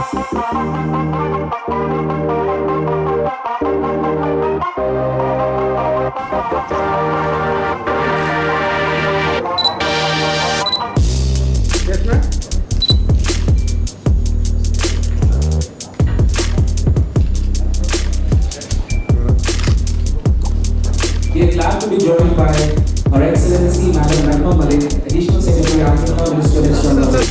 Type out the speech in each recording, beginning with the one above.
Yes, ma'am. We are glad to be joined by Her Excellency Madam Nagma Mallick, Additional Secretary, Africa, Minister of External Affairs.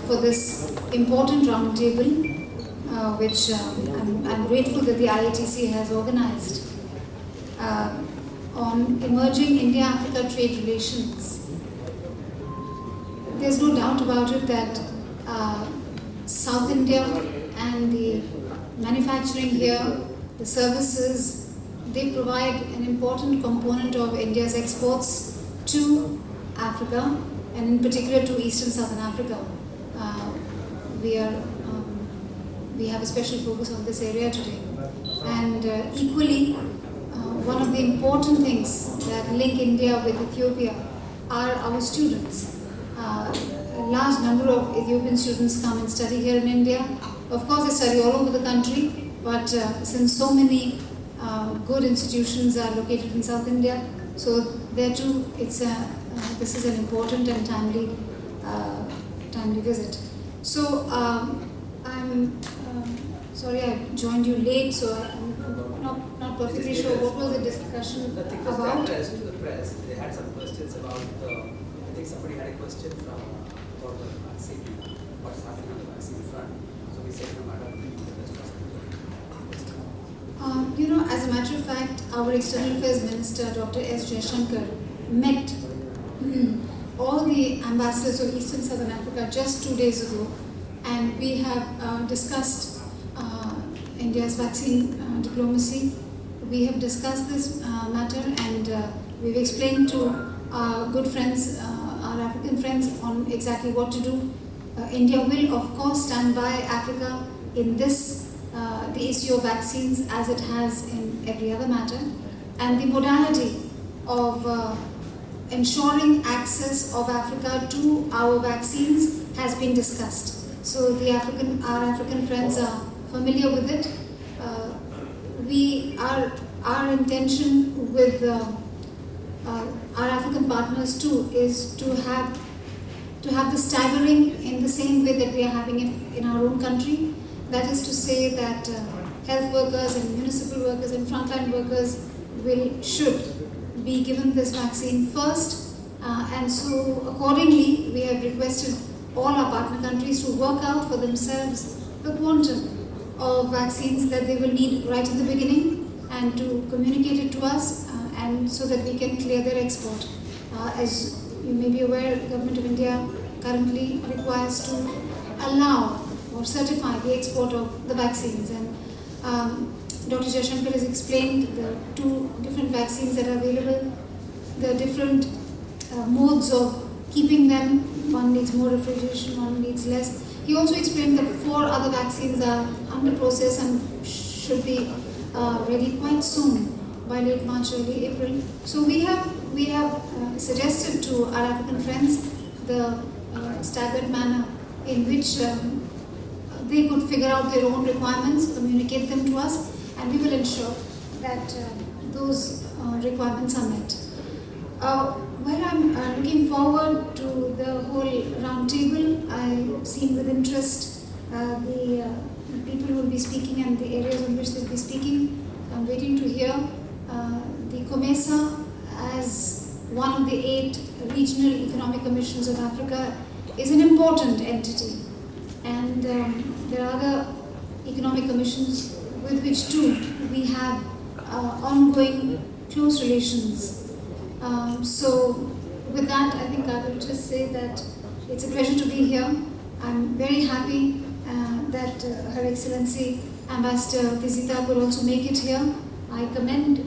For this important roundtable, which I'm grateful that the IATC has organized on emerging India-Africa trade relations. There's no doubt about it that South India and the manufacturing here, the services, they provide an important component of India's exports to Africa, and in particular to Eastern Southern Africa. We have a special focus on this area today. And equally, one of the important things that link India with Ethiopia are our students. A large number of Ethiopian students come and study here in India. Of course, they study all over the country, but since so many good institutions are located in South India, so there too, this is an important and timely visit. So I'm sorry I joined you late, so I'm not perfectly sure what was the discussion about. To the press, they had some questions about I think somebody had a question from about the vaccine, what's happening on the vaccine front. So we said, no matter as a matter of fact, our External Affairs Minister, Dr. S. Jaishankar, met all the ambassadors of Eastern Southern Africa just 2 days ago, and we have discussed India's vaccine diplomacy. We have discussed this matter, and we've explained to our good friends, our African friends, on exactly what to do. India will, of course, stand by Africa in this, the issue of vaccines, as it has in every other matter, and the modality of ensuring access of Africa to our vaccines has been discussed. So our African friends are familiar with it. Our intention with our African partners too is to have the staggering in the same way that we are having it in our own country. That is to say that health workers and municipal workers and frontline workers should be given this vaccine first, and so accordingly we have requested all our partner countries to work out for themselves the quantum of vaccines that they will need right in the beginning, and to communicate it to us, and so that we can clear their export. As you may be aware, the Government of India currently requires to allow or certify the export of the vaccines, and Dr. Jaishankar has explained the two different vaccines that are available, the different modes of keeping them. One needs more refrigeration, one needs less. He also explained that 4 other vaccines are under process and should be ready quite soon, by late March, early April. So we have suggested to our African friends the staggered manner in which they could figure out their own requirements, communicate them to us, and we will ensure that those requirements are met. Well, I'm looking forward to the whole roundtable. I've seen with interest the people who will be speaking and the areas in which they'll be speaking. I'm waiting to hear the COMESA, as one of the 8 regional economic commissions of Africa, is an important entity. And there are other economic commissions with which too we have ongoing close relations. So with that, I think I will just say that it's a pleasure to be here. I'm very happy that Her Excellency Ambassador Kizita could also make it here. I commend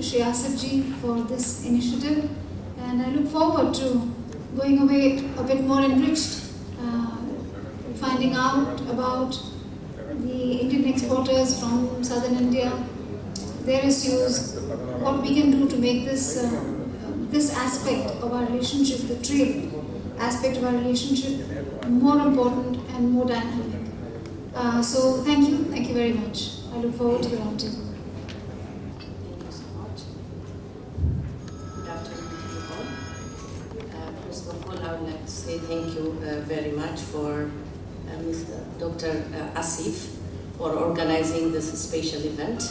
Shri Asif ji for this initiative, and I look forward to going away a bit more enriched, finding out about the Indian exporters from southern India, their issues, what we can do to make this this aspect of our relationship, the trade aspect of our relationship, more important and more dynamic. So thank you very much. I look forward to the roundtable. Thank you so much. Good afternoon to you all. First of all, I would like to say thank you very much for Mr. Dr. Asif for organizing this special event,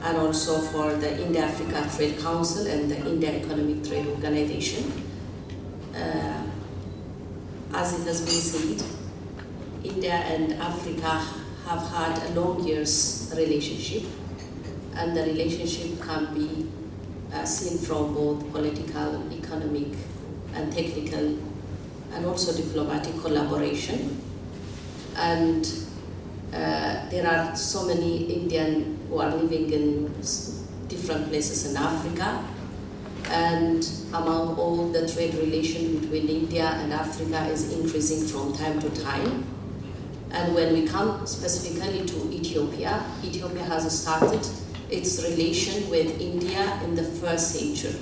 and also for the India-Africa Trade Council and the India Economic Trade Organization. As it has been said, India and Africa have had a long years relationship, and the relationship can be seen from both political, economic, and technical, and also diplomatic collaboration. And there are so many Indians who are living in different places in Africa, and among all the trade relation between India and Africa is increasing from time to time. And when we come specifically to Ethiopia, Ethiopia has started its relation with India in the 1st century,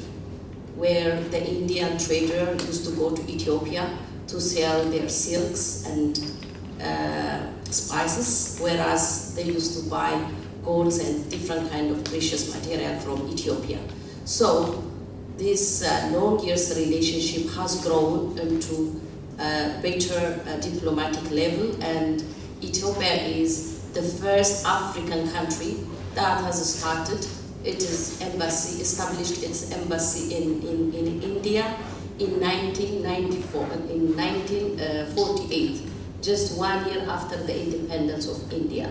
where the Indian trader used to go to Ethiopia to sell their silks and spices, whereas they used to buy golds and different kind of precious material from Ethiopia. So this long years relationship has grown into a better diplomatic level, and Ethiopia is the first African country that has started established its embassy in India in 1994, in 1948, just 1 year after the independence of India.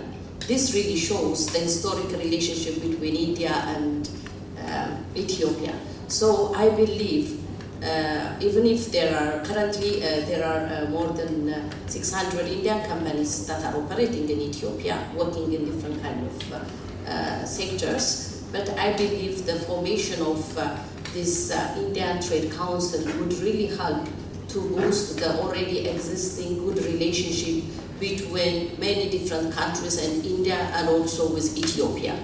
This really shows the historic relationship between India and Ethiopia. So I believe, even if there are currently more than 600 Indian companies that are operating in Ethiopia, working in different kind of sectors, but I believe the formation of this Indian Trade Council would really help to boost the already existing good relationship between many different countries and India, and also with Ethiopia.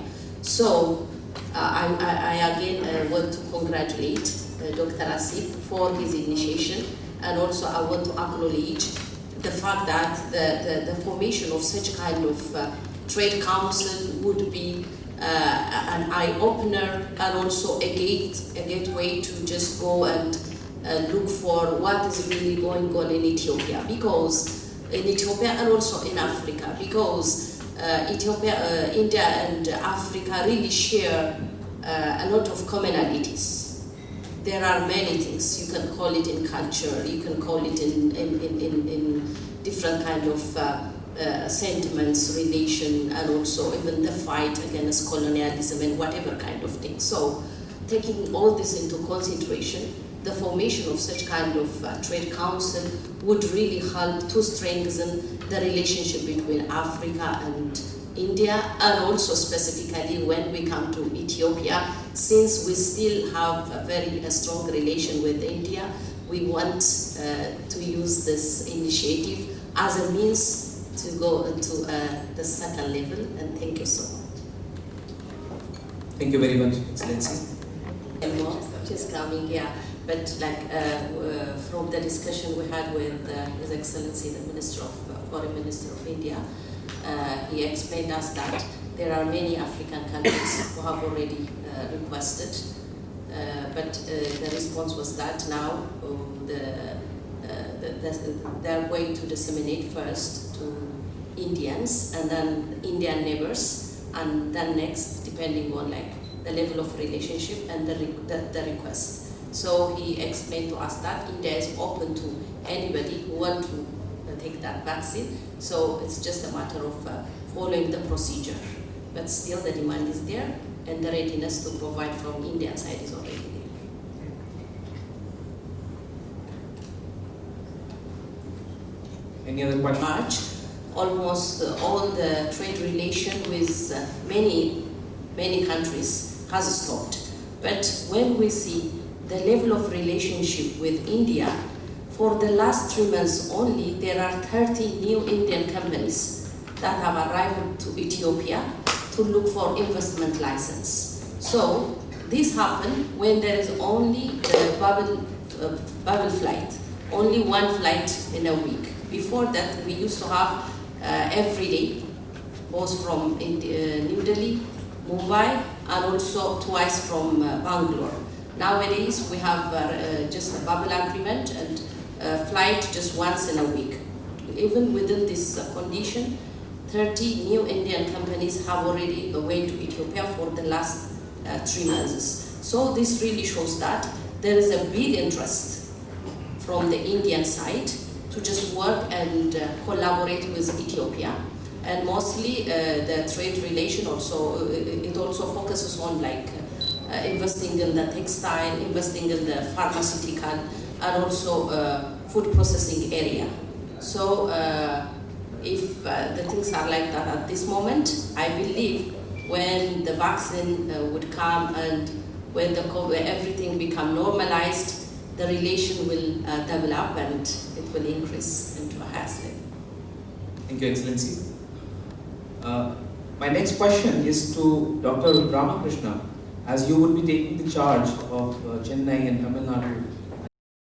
So I again want to congratulate Dr. Asif for his initiation, and also I want to acknowledge the fact that the formation of such kind of trade council would be an eye-opener, and also a gateway to just go and look for what is really going on in Ethiopia, and also in Africa, because Ethiopia, India and Africa really share a lot of commonalities. There are many things. You can call it in culture, you can call it in different kind of sentiments, relation, and also even the fight against colonialism and whatever kind of thing. So taking all this into consideration, the formation of such kind of trade council would really help to strengthen the relationship between Africa and India, and also specifically when we come to Ethiopia, since we still have a very strong relation with India, we want to use this initiative as a means to go into the second level, and thank you so much. Thank you very much, Excellency. Just coming here, but like from the discussion we had with His Excellency the Foreign Minister of India, he explained us that there are many African countries who have already requested, but the response was that now they're going to disseminate first to Indians, and then Indian neighbors, and then next, depending on like the level of relationship and the request. So he explained to us that India is open to anybody who want to take that vaccine. So it's just a matter of following the procedure. But still the demand is there and the readiness to provide from Indian side is already there. Any other questions? March, almost all the trade relation with many countries has stopped. But when we see the level of relationship with India, for the last 3 months only, there are 30 new Indian companies that have arrived to Ethiopia to look for investment license. So this happened when there is only the bubble flight, only one flight in a week. Before that, we used to have every day, both from New Delhi, Mumbai, and also twice from Bangalore. Nowadays, we have just a bubble agreement and flight just once in a week. Even within this condition, 30 new Indian companies have already went to Ethiopia for the last 3 months. So this really shows that there is a big interest from the Indian side to just work and collaborate with Ethiopia. And mostly the trade relation also, it also focuses on like investing in the textile, investing in the pharmaceutical, and also food processing area. So if the things are like that at this moment, I believe when the vaccine would come and when everything become normalized, the relation will develop and it will increase into a higher level. Thank you, Excellency. My next question is to Dr. Ramakrishna. As you would be taking the charge of Chennai and Tamil Nadu